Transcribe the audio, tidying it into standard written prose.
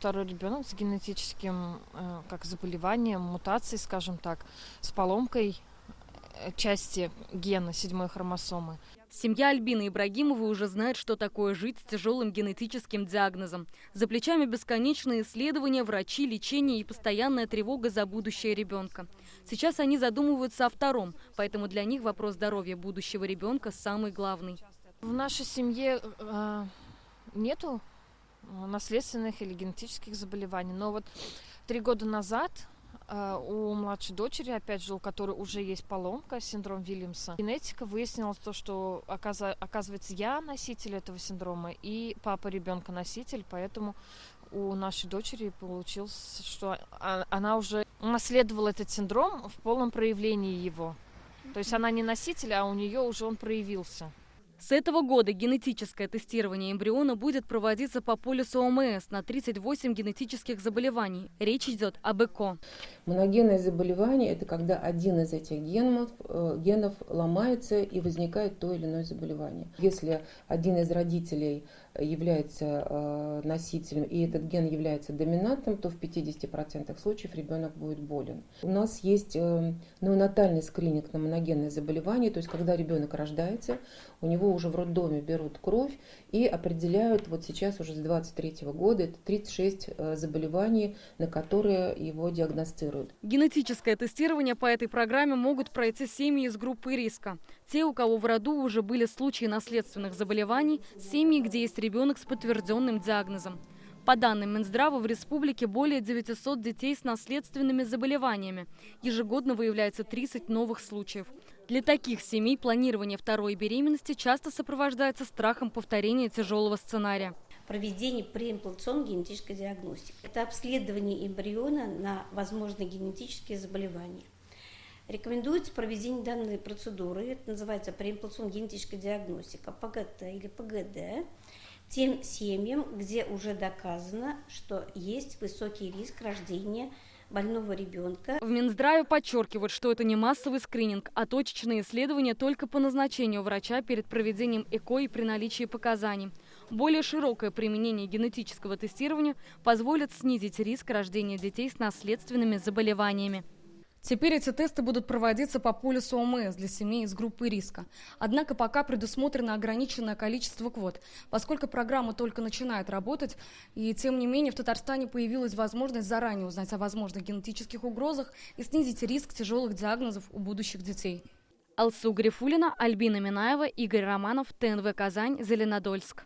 второй ребенок с генетическим как заболеванием, мутацией, скажем так, с поломкой части гена 7-й хромосомы. Семья Альбины Ибрагимовой уже знает, что такое жить с тяжелым генетическим диагнозом. За плечами бесконечные исследования, врачи, лечение и постоянная тревога за будущее ребенка. Сейчас они задумываются о втором, поэтому для них вопрос здоровья будущего ребенка самый главный. В нашей семье нету наследственных или генетических заболеваний, но вот 3 года назад у младшей дочери, опять же, у которой уже есть поломка, синдром Вильямса, генетика выяснила то, что, оказывается, я носитель этого синдрома и папа ребенка носитель, поэтому у нашей дочери получилось, что она уже унаследовала этот синдром в полном проявлении его. То есть она не носитель, а у нее уже он проявился. С этого года генетическое тестирование эмбриона будет проводиться по полису ОМС на 38 генетических заболеваний. Речь идет об ЭКО. Моногенное заболевание – это когда один из этих генов ломается и возникает то или иное заболевание. Если один из родителей является носителем и этот ген является доминантным, то в 50% случаев ребенок будет болен. У нас есть неонатальный скрининг на моногенное заболевание, то есть когда ребенок рождается, у него уже в роддоме берут кровь и определяют, вот сейчас уже с 2023 года, это 36 заболеваний, на которые его диагностируют. Генетическое тестирование по этой программе могут пройти семьи из группы риска. Те, у кого в роду уже были случаи наследственных заболеваний, семьи, где есть ребенок с подтвержденным диагнозом. По данным Минздрава, в республике более 900 детей с наследственными заболеваниями. Ежегодно выявляется 30 новых случаев. Для таких семей планирование второй беременности часто сопровождается страхом повторения тяжелого сценария. Проведение преимплантационной генетической диагностики. Это обследование эмбриона на возможные генетические заболевания. Рекомендуется проведение данной процедуры, это называется преимплантационная генетическая диагностика, ПГТ или ПГД, тем семьям, где уже доказано, что есть высокий риск рождения больного ребенка. В Минздраве подчеркивают, что это не массовый скрининг, а точечные исследования только по назначению врача перед проведением ЭКО и при наличии показаний. Более широкое применение генетического тестирования позволит снизить риск рождения детей с наследственными заболеваниями. Теперь эти тесты будут проводиться по полису ОМС для семей из группы риска. Однако пока предусмотрено ограниченное количество квот, поскольку программа только начинает работать, и тем не менее в Татарстане появилась возможность заранее узнать о возможных генетических угрозах и снизить риск тяжелых диагнозов у будущих детей. Алсу Гарифуллина, Альбина Минаева, Игорь Романов, ТНВ Казань, Зеленодольск.